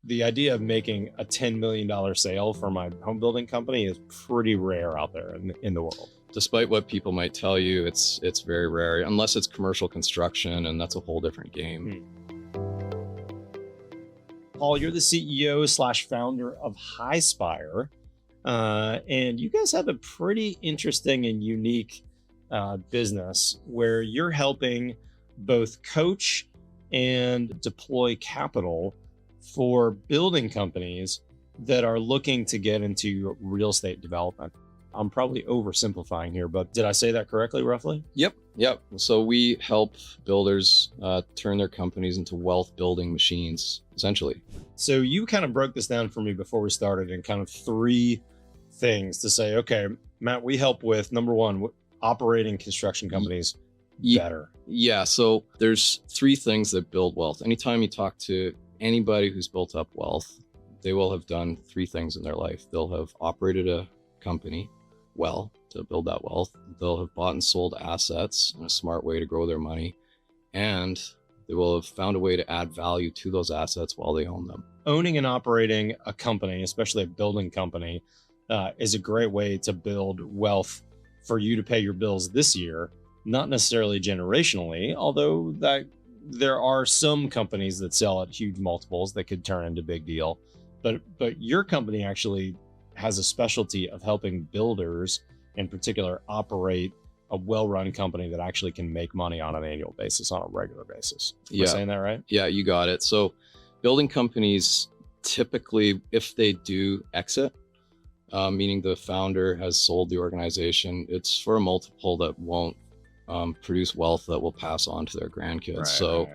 the idea of making a $10 million sale for my home building company is pretty rare out there in the world. Despite what people might tell you, it's very rare, unless it's commercial construction, and that's a whole different game. Paul, you're the CEO/founder of Highspire, and you guys have a pretty interesting and unique business where you're helping both coach and deploy capital for building companies that are looking to get into real estate development. I'm probably oversimplifying here, but did I say that correctly, roughly? Yep. So we help builders turn their companies into wealth building machines, essentially. So you kind of broke this down for me before we started in kind of 3 things to say, okay, Matt, we help with number 1, operating construction companies better. Yeah. So there's 3 things that build wealth. Anytime you talk to anybody who's built up wealth, they will have done 3 things in their life. They'll have operated a company well to build that wealth. They'll have bought and sold assets in a smart way to grow their money. And they will have found a way to add value to those assets while they own them. Owning and operating a company, especially a building company, is a great way to build wealth for you to pay your bills this year, not necessarily generationally, although that there are some companies that sell at huge multiples that could turn into a big deal. But your company actually has a specialty of helping builders in particular operate a well-run company that actually can make money on an annual basis, on a regular basis. Am I saying that right? Yeah, you got it. So building companies typically, if they do exit, meaning the founder has sold the organization, it's for a multiple that won't produce wealth that will pass on to their grandkids.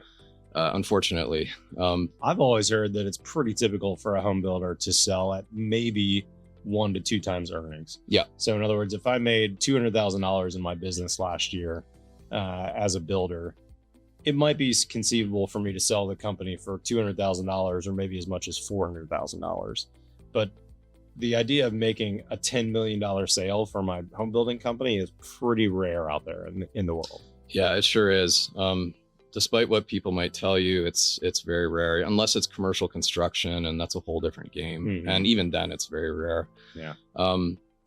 Unfortunately, I've always heard that it's pretty typical for a home builder to sell at maybe 1 to 2 times earnings. Yeah. So in other words, if I made $200,000 in my business last year as a builder, it might be conceivable for me to sell the company for $200,000 or maybe as much as $400,000. But the idea of making a $10 million sale for my home building company is pretty rare out there in the world. Yeah, it sure is. Despite what people might tell you, it's very rare, unless it's commercial construction, and that's a whole different game. And even then, it's very rare. Yeah.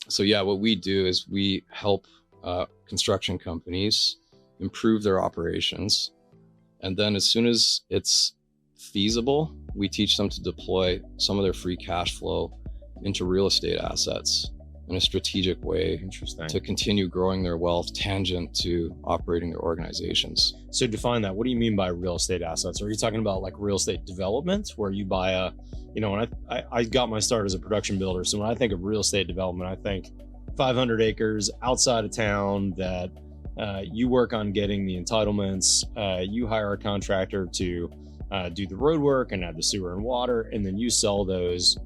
So yeah, what we do is we help construction companies improve their operations. And then as soon as it's feasible, we teach them to deploy some of their free cash flow into real estate assets in a strategic way. Interesting. To continue growing their wealth tangent to operating their organizations. So define that. What do you mean by real estate assets? Are you talking about like real estate development where you buy when I got my start as a production builder. So when I think of real estate development, I think 500 acres outside of town that you work on getting the entitlements, you hire a contractor to do the road work and add the sewer and water, and then you sell those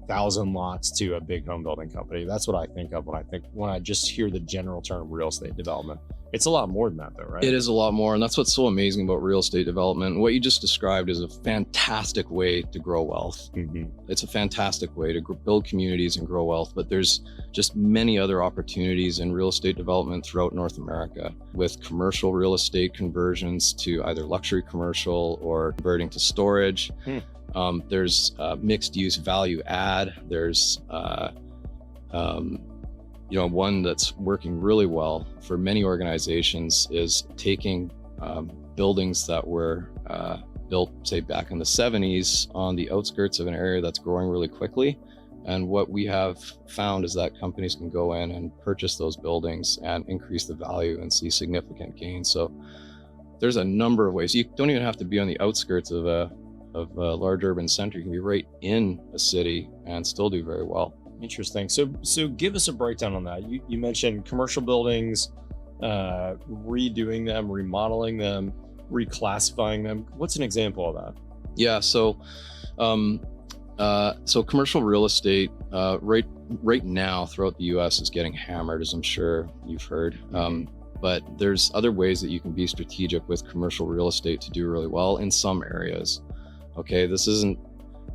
1,000 lots to a big home building company. That's what I think of when I just hear the general term real estate development. It's a lot more than that though, right? It is a lot more. And that's what's so amazing about real estate development. What you just described is a fantastic way to grow wealth. It's a fantastic way to build communities and grow wealth, but there's just many other opportunities in real estate development throughout North America, with commercial real estate conversions to either luxury commercial or converting to storage. There's mixed use value add. There's one that's working really well for many organizations is taking buildings that were built, say, back in the 70s on the outskirts of an area that's growing really quickly. And what we have found is that companies can go in and purchase those buildings and increase the value and see significant gains. So there's a number of ways. You don't even have to be on the outskirts of a large urban center. You can be right in a city and still do very well. Interesting. So give us a breakdown on that. You mentioned commercial buildings, redoing them, remodeling them, reclassifying them. What's an example of that? Yeah. So commercial real estate right now throughout the US is getting hammered, as I'm sure you've heard. But there's other ways that you can be strategic with commercial real estate to do really well in some areas. Okay, this isn't,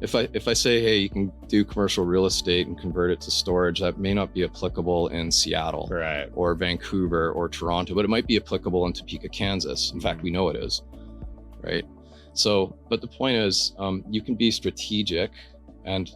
if I say, hey, you can do commercial real estate and convert it to storage, that may not be applicable in Seattle, right, or Vancouver or Toronto, but it might be applicable in Topeka, Kansas. In fact, we know it is, right? So, but the point is, you can be strategic, and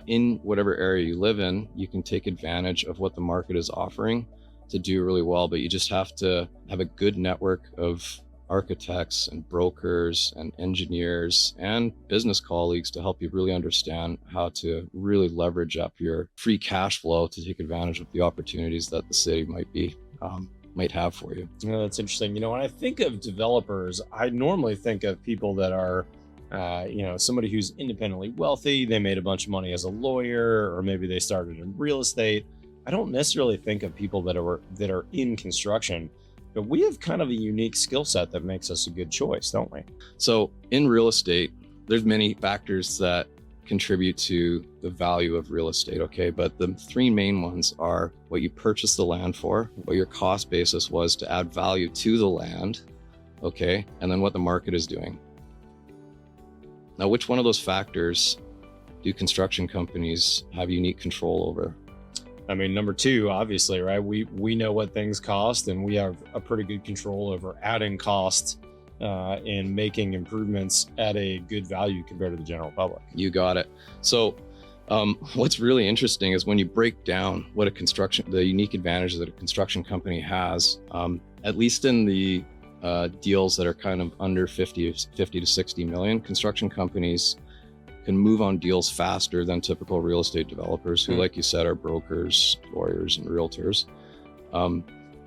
in whatever area you live in, you can take advantage of what the market is offering to do really well. But you just have to have a good network of architects and brokers and engineers and business colleagues to help you really understand how to really leverage up your free cash flow to take advantage of the opportunities that the city might have for you. You know, that's interesting. You know, when I think of developers, I normally think of people that are, somebody who's independently wealthy. They made a bunch of money as a lawyer, or maybe they started in real estate. I don't necessarily think of people that are in construction. But we have kind of a unique skill set that makes us a good choice, don't we? So in real estate, there's many factors that contribute to the value of real estate, okay? But the three main ones are what you purchased the land for, what your cost basis was to add value to the land, okay? And then what the market is doing. Now, which one of those factors do construction companies have unique control over? I mean, number two, obviously, right? We know what things cost, and we have a pretty good control over adding costs and making improvements at a good value compared to the general public. You got it. So what's really interesting is when you break down what the unique advantages that a construction company has, at least in the deals that are kind of under 50 to 60 million, construction companies can move on deals faster than typical real estate developers who, like you said, are brokers, lawyers, and realtors.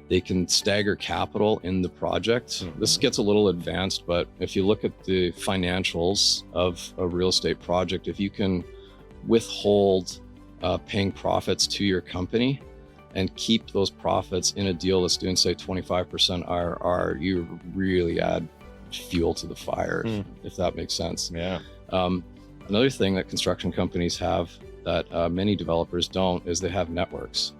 They can stagger capital in the project. This gets a little advanced, but if you look at the financials of a real estate project, if you can withhold paying profits to your company and keep those profits in a deal that's doing, say, 25% IRR, you really add fuel to the fire, if that makes sense. Yeah. Another thing that construction companies have that many developers don't is they have networks.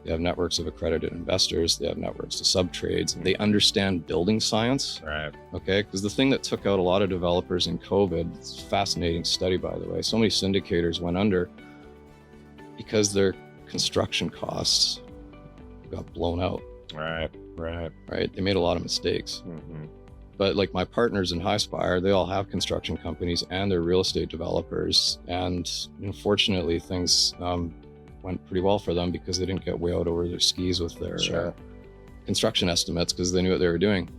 They have networks of accredited investors. They have networks of sub-trades. They understand building science. Right. Okay. Because the thing that took out a lot of developers in COVID, it's a fascinating study, by the way. So many syndicators went under because their construction costs got blown out. Right. They made a lot of mistakes. But like my partners in Highspire, they all have construction companies and they're real estate developers. And unfortunately, things went pretty well for them because they didn't get way out over their skis with their construction estimates because they knew what they were doing.